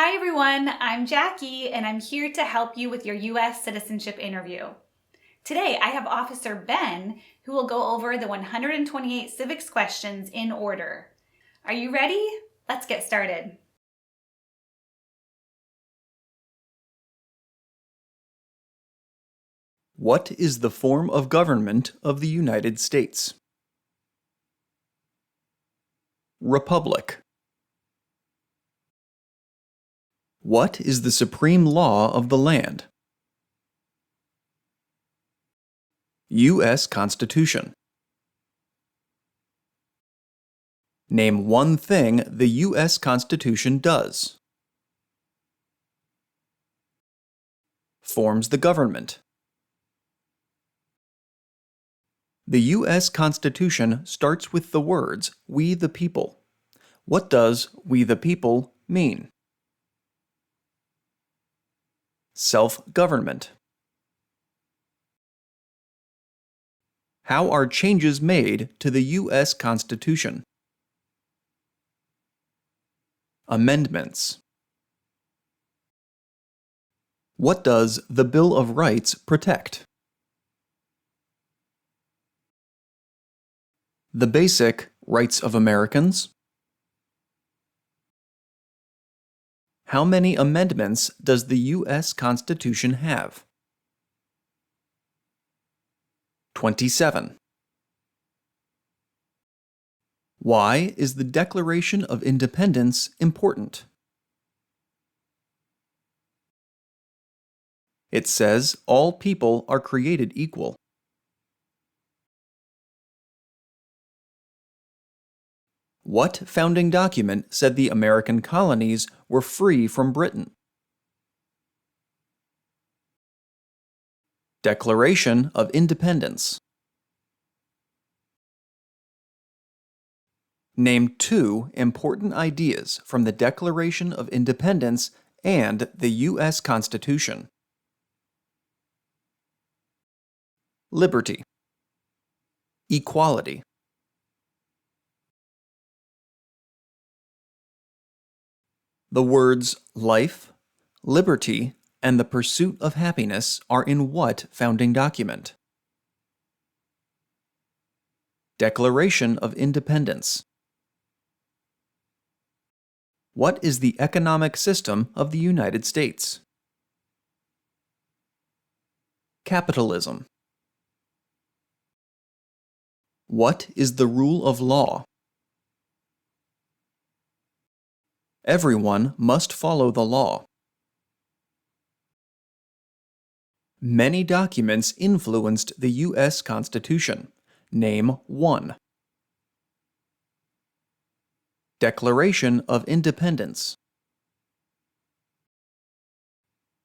Hi everyone, I'm Jackie and I'm here to help you with your U.S. citizenship interview. Today I have Officer Ben who will go over the 128 civics questions in order. Are you ready? Let's get started. What is the form of government of the United States? Republic. What is the supreme law of the land? U.S. Constitution. Name one thing the U.S. Constitution does. Forms the government. The U.S. Constitution starts with the words, "We the people." What does "we the people" mean? Self-government. How are changes made to the U.S. Constitution? Amendments. What does the Bill of Rights protect? The basic rights of Americans. How many amendments does the U.S. Constitution have? 27. Why is the Declaration of Independence important? It says all people are created equal. What founding document said the American colonies were free from Britain? Declaration of Independence. Name two important ideas from the Declaration of Independence and the U.S. Constitution. Liberty. Equality. The words life, liberty, and the pursuit of happiness are in what founding document? Declaration of Independence. What is the economic system of the United States? Capitalism. What is the rule of law? Everyone must follow the law. Many documents influenced the U.S. Constitution. Name one. Declaration of Independence.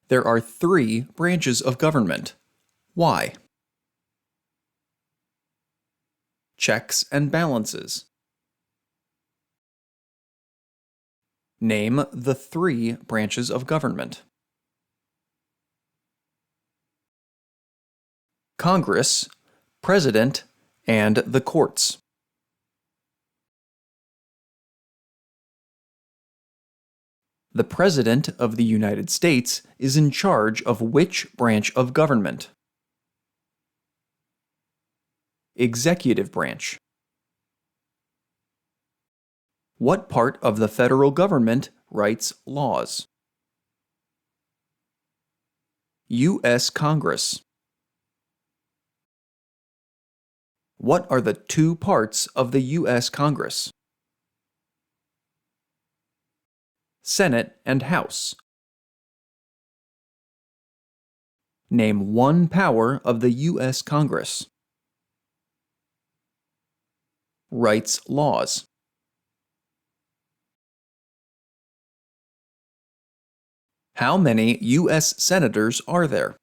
There are three branches of government. Why? Checks and balances. Name the three branches of government. Congress, President, and the courts. The President of the United States is in charge of which branch of government? Executive branch. What part of the federal government writes laws? U.S. Congress. What are the two parts of the U.S. Congress? Senate and House. Name one power of the U.S. Congress. Writes laws. How many U.S. senators are there?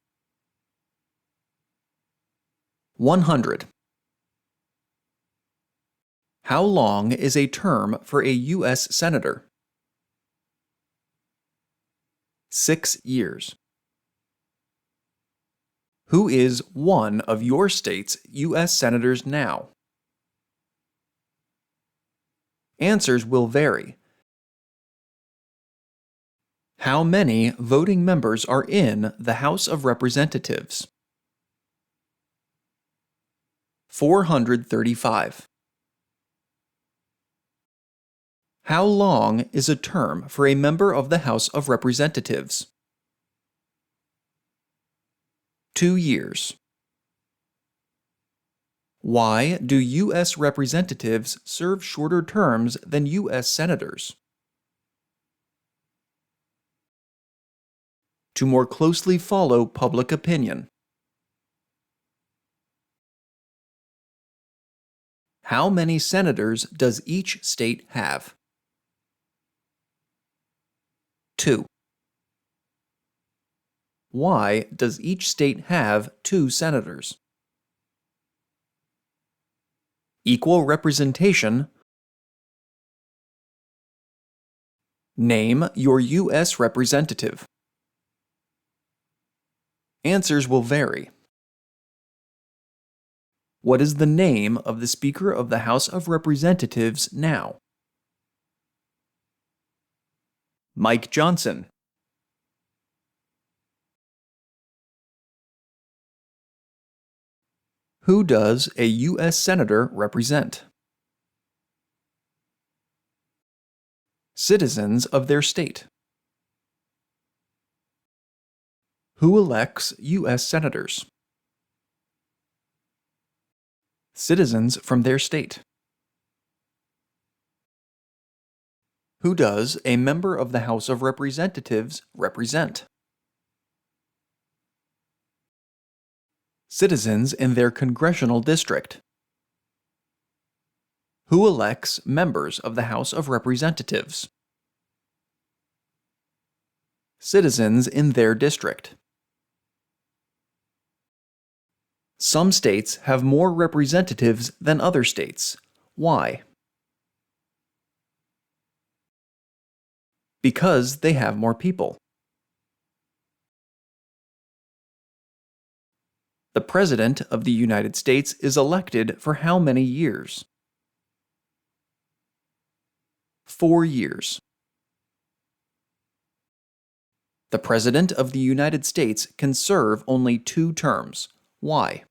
100. How long is a term for a U.S. senator? 6 years. Who is one of your state's U.S. senators now? Answers will vary. How many voting members are in the House of Representatives? 435. How long is a term for a member of the House of Representatives? 2 years. Why do U.S. representatives serve shorter terms than U.S. senators? To more closely follow public opinion. How many senators does each state have? 2. Why does each state have 2 senators? Equal representation. Name your U.S. representative. Answers will vary. What is the name of the Speaker of the House of Representatives now? Mike Johnson. Who does a U.S. Senator represent? Citizens of their state. Who elects U.S. Senators? Citizens from their state. Who does a member of the House of Representatives represent? Citizens in their congressional district. Who elects members of the House of Representatives? Citizens in their district. Some states have more representatives than other states. Why? Because they have more people. The President of the United States is elected for how many years? 4 years. The President of the United States can serve only 2 terms. Why?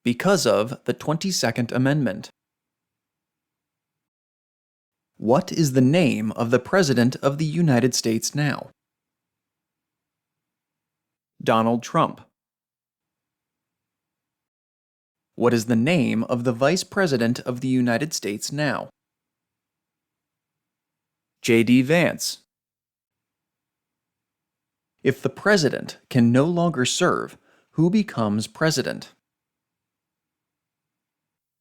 Because of the 22nd Amendment. What is the name of the President of the United States now? Donald Trump. What is the name of the Vice President of the United States now? J.D. Vance. If the President can no longer serve, who becomes President?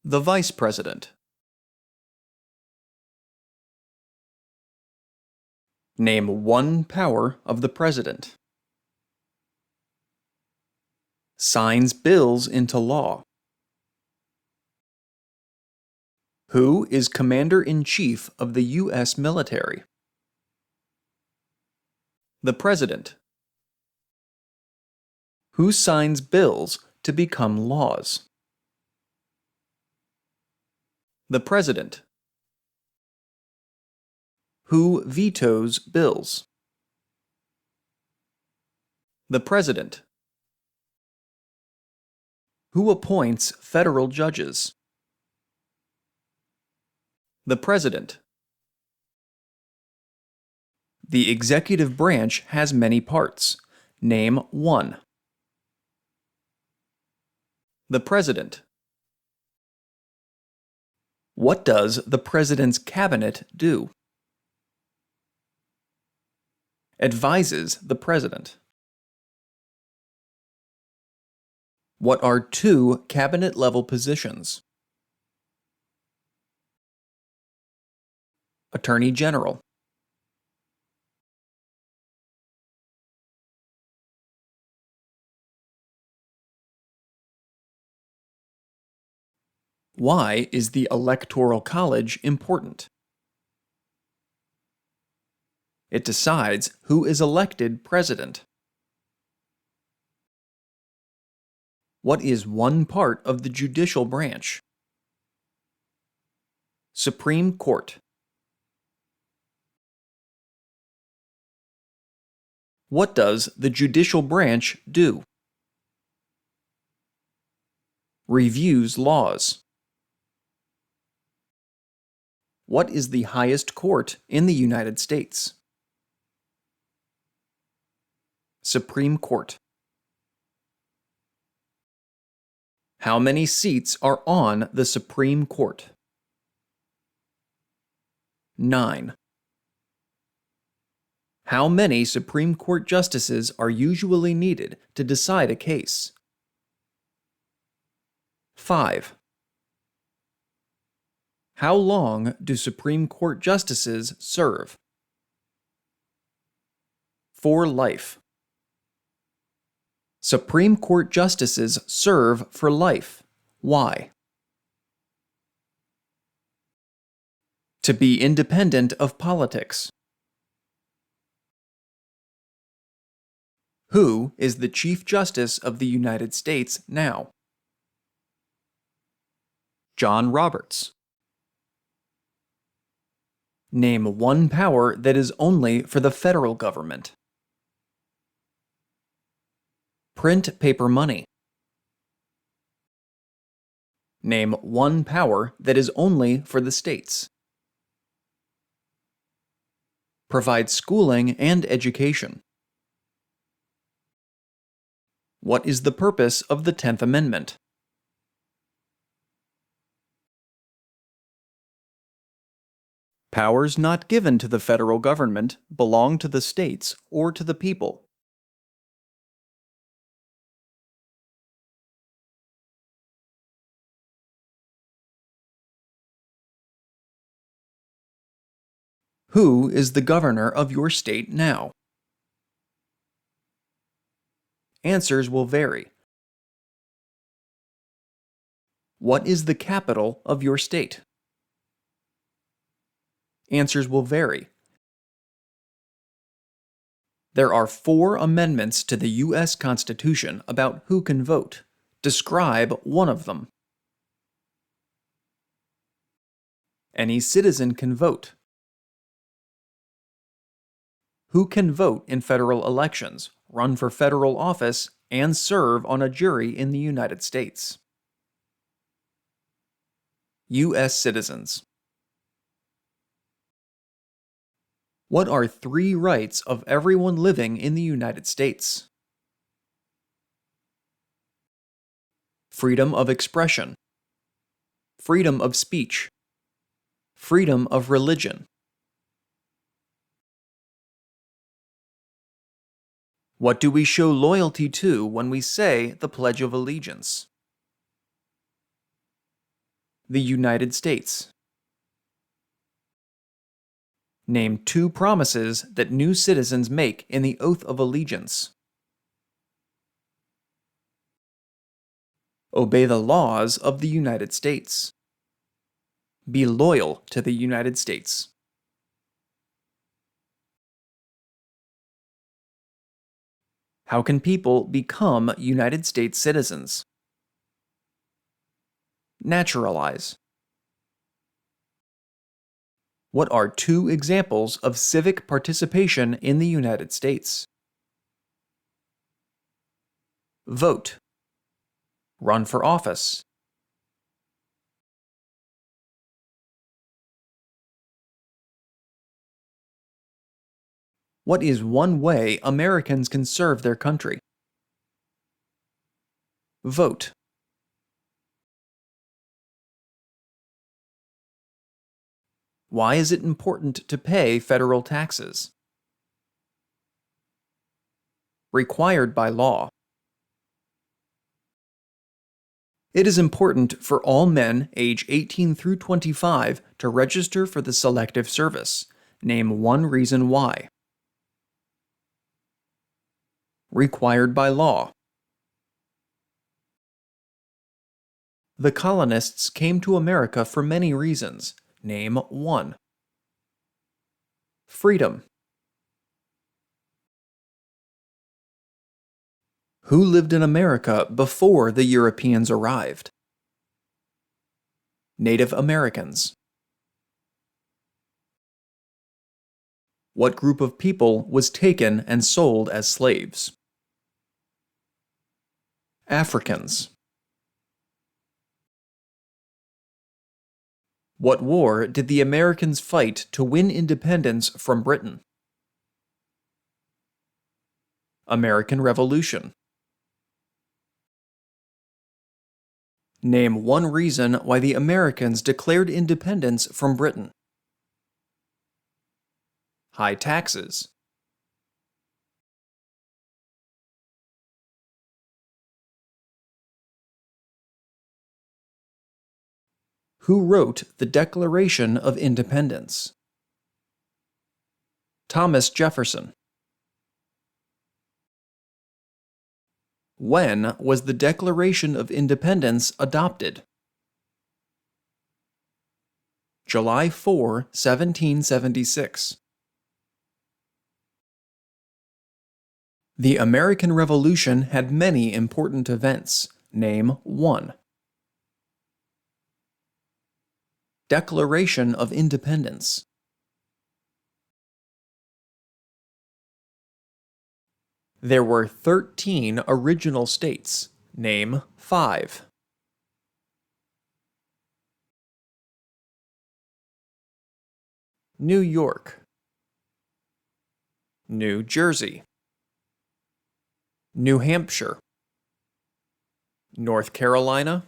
The Vice President. Name one power of the President. Signs bills into law. Who is Commander-in-Chief of the U.S. military? The President. Who signs bills to become laws? The President. Who vetoes bills? The President. Who appoints federal judges? The President. The executive branch has many parts. Name one. The President. What does the President's cabinet do? Advises the President. What are 2 cabinet-level positions? Attorney General. Why is the Electoral College important? It decides who is elected president. What is one part of the judicial branch? Supreme Court. What does the judicial branch do? Reviews laws. What is the highest court in the United States? Supreme Court. How many seats are on the Supreme Court? 9. How many Supreme Court justices are usually needed to decide a case? 5. How long do Supreme Court justices serve? For life. Supreme Court justices serve for life. Why? To be independent of politics. Who is the Chief Justice of the United States now? John Roberts. Name one power that is only for the federal government. Print paper money. Name one power that is only for the states. Provide schooling and education. What is the purpose of the 10th Amendment? Powers not given to the federal government belong to the states or to the people. Who is the governor of your state now? Answers will vary. What is the capital of your state? Answers will vary. There are 4 amendments to the U.S. Constitution about who can vote. Describe one of them. Any citizen can vote. Who can vote in federal elections, run for federal office, and serve on a jury in the United States? U.S. citizens. What are 3 rights of everyone living in the United States? Freedom of expression, freedom of speech, freedom of religion. What do we show loyalty to when we say the Pledge of Allegiance? The United States. Name 2 promises that new citizens make in the Oath of Allegiance. Obey the laws of the United States. Be loyal to the United States. How can people become United States citizens? Naturalize. What are 2 examples of civic participation in the United States? Vote. Run for office. What is one way Americans can serve their country? Vote. Why is it important to pay federal taxes? Required by law. It is important for all men age 18 through 25 to register for the Selective Service. Name one reason why. Required by law. The colonists came to America for many reasons. Name one. Freedom. Who lived in America before the Europeans arrived? Native Americans. What group of people was taken and sold as slaves? Africans. What war did the Americans fight to win independence from Britain? American Revolution. Name one reason why the Americans declared independence from Britain. High taxes. Who wrote the Declaration of Independence? Thomas Jefferson. When was the Declaration of Independence adopted? July 4, 1776. The American Revolution had many important events. Name one. Declaration of Independence. There were 13 original states. Name 5. New York, New Jersey, New Hampshire, North Carolina,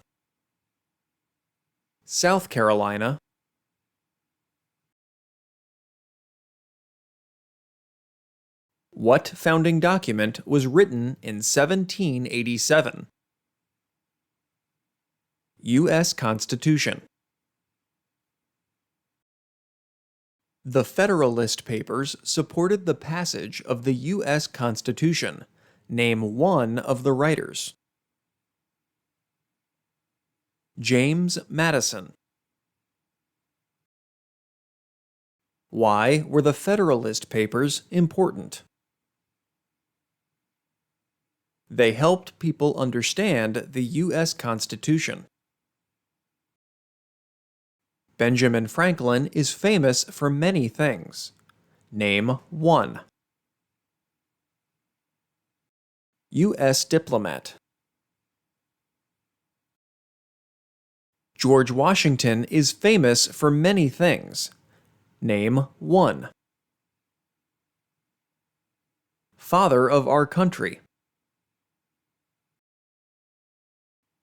South Carolina, What founding document was written in 1787? U.S. Constitution. The Federalist Papers supported the passage of the U.S. Constitution. Name one of the writers. James Madison. Why were the Federalist Papers important? They helped people understand the U.S. Constitution. Benjamin Franklin is famous for many things. Name one. U.S. diplomat. George Washington is famous for many things. Name one. Father of our country.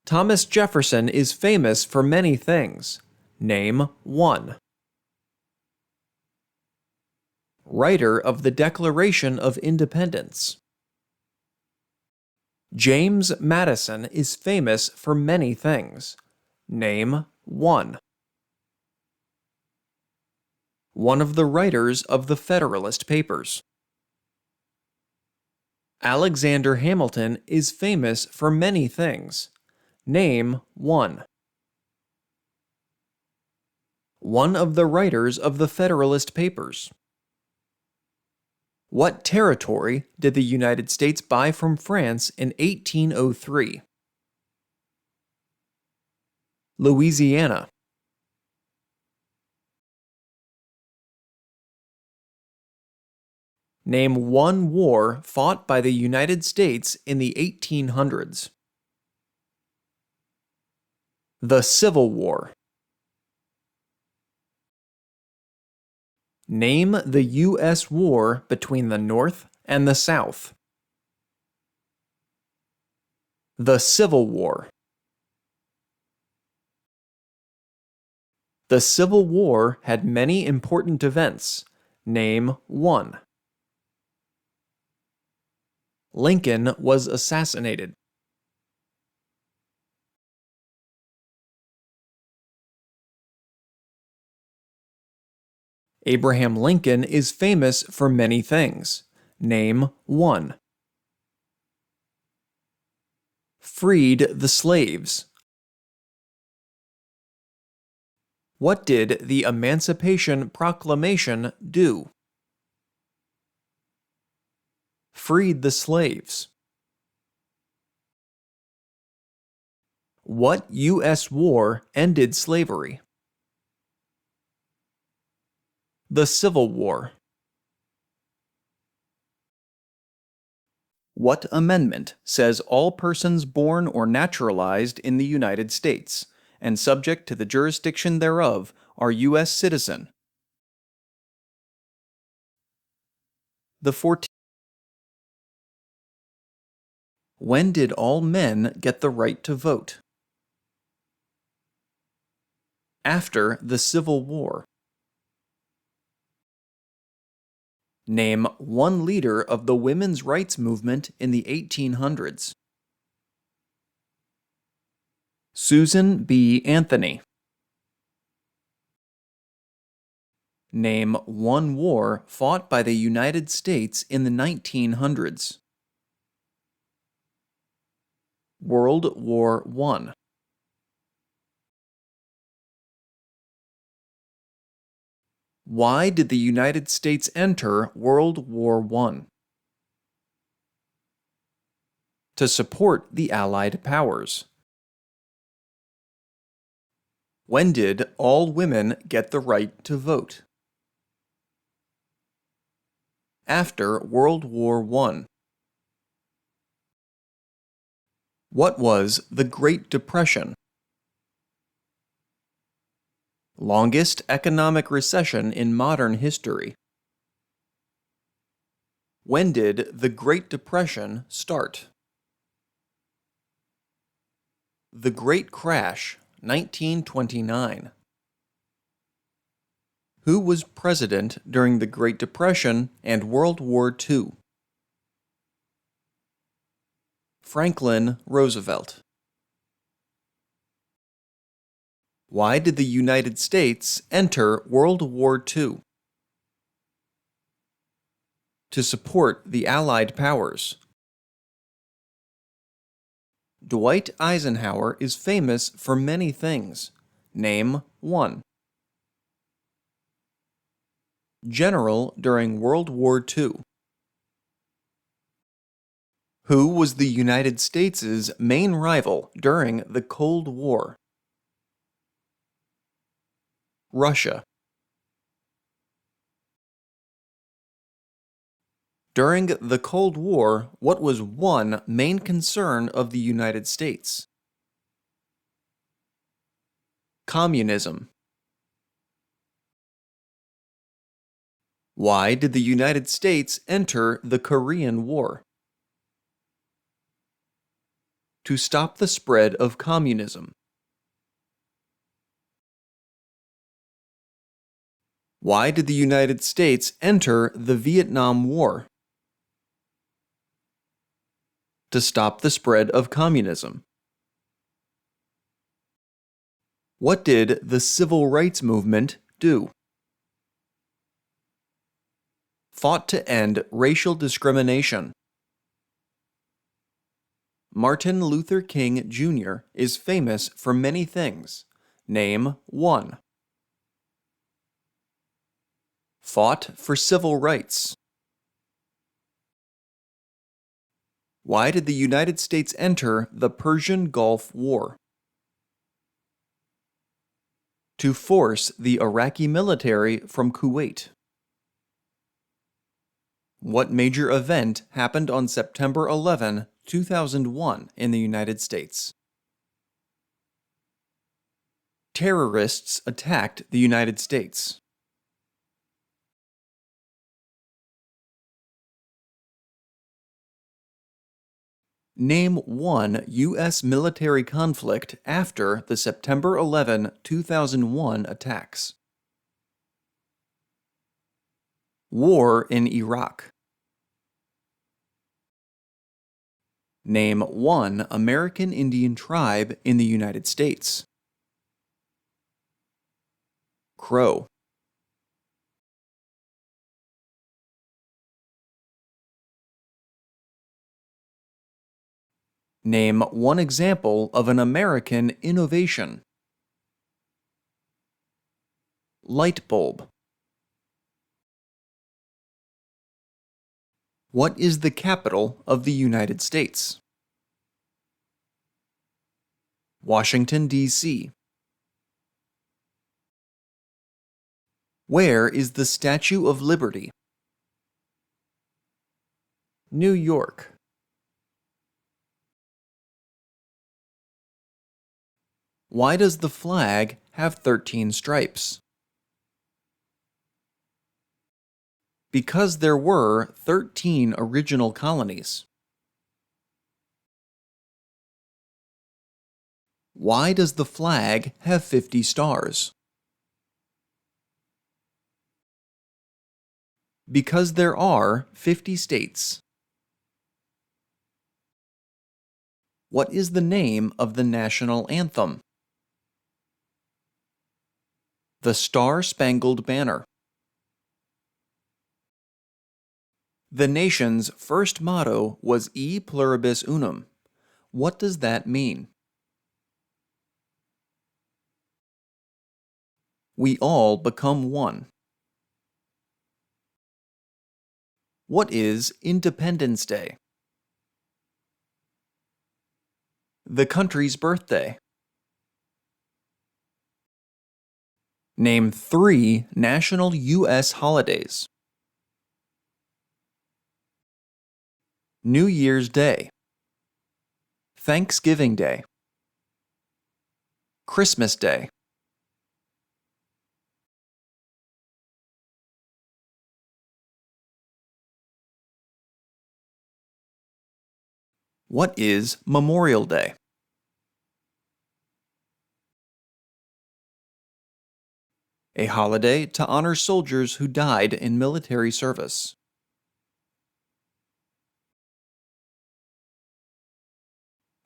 Thomas Jefferson is famous for many things. Name one. Writer of the Declaration of Independence. James Madison is famous for many things. Name one. One of the writers of the Federalist Papers. Alexander Hamilton is famous for many things. Name one. One of the writers of the Federalist Papers. What territory did the United States buy from France in 1803? Louisiana. Name one war fought by the United States in the 1800s. The Civil War. Name the U.S. war between the North and the South. The Civil War. The Civil War had many important events. Name one. Lincoln was assassinated. Abraham Lincoln is famous for many things. Name one. Freed the slaves. What did the Emancipation Proclamation do? Freed the slaves. What U.S. war ended slavery? The Civil War. What amendment says all persons born or naturalized in the United States and subject to the jurisdiction thereof are U.S. citizen? The 14th. When did all men get the right to vote? After the Civil War. Name one leader of the women's rights movement in the 1800s. Susan B. Anthony. Name one war fought by the United States in the 1900s. World War I. Why did the United States enter World War I? To support the Allied powers. When did all women get the right to vote? After World War I. What was the Great Depression? Longest economic recession in modern history. When did the Great Depression start? The Great Crash, 1929. Who was president during the Great Depression and World War II? Franklin Roosevelt. Why did the United States enter World War II? To support the Allied powers. Dwight Eisenhower is famous for many things. Name one. General during World War II. Who was the United States' main rival during the Cold War? Russia. During the Cold War, what was one main concern of the United States? Communism. Why did the United States enter the Korean War? To stop the spread of communism. Why did the United States enter the Vietnam War? To stop the spread of communism. What did the Civil Rights Movement do? Fought to end racial discrimination. Martin Luther King Jr. is famous for many things. Name one. Fought for civil rights. Why did the United States enter the Persian Gulf War? To force the Iraqi military from Kuwait. What major event happened on September 11, 2001 in the United States? Terrorists attacked the United States. Name one U.S. military conflict after the September 11, 2001 attacks. War in Iraq. Name one American Indian tribe in the United States. Crow. Name one example of an American innovation. Light bulb. What is the capital of the United States? Washington, D.C. Where is the Statue of Liberty? New York. Why does the flag have 13 stripes? Because there were 13 original colonies. Why does the flag have 50 stars? Because there are 50 states. What is the name of the national anthem? The Star-Spangled Banner. The nation's first motto was E Pluribus Unum. What does that mean? We all become one. What is Independence Day? The country's birthday. Name 3 national U.S. holidays. New Year's Day, Thanksgiving Day, Christmas Day. What is Memorial Day? A holiday to honor soldiers who died in military service.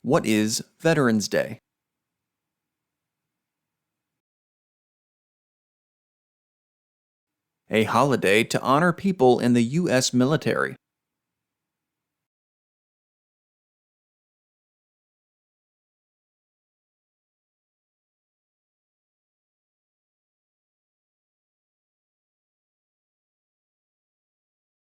What is Veterans Day? A holiday to honor people in the U.S. military.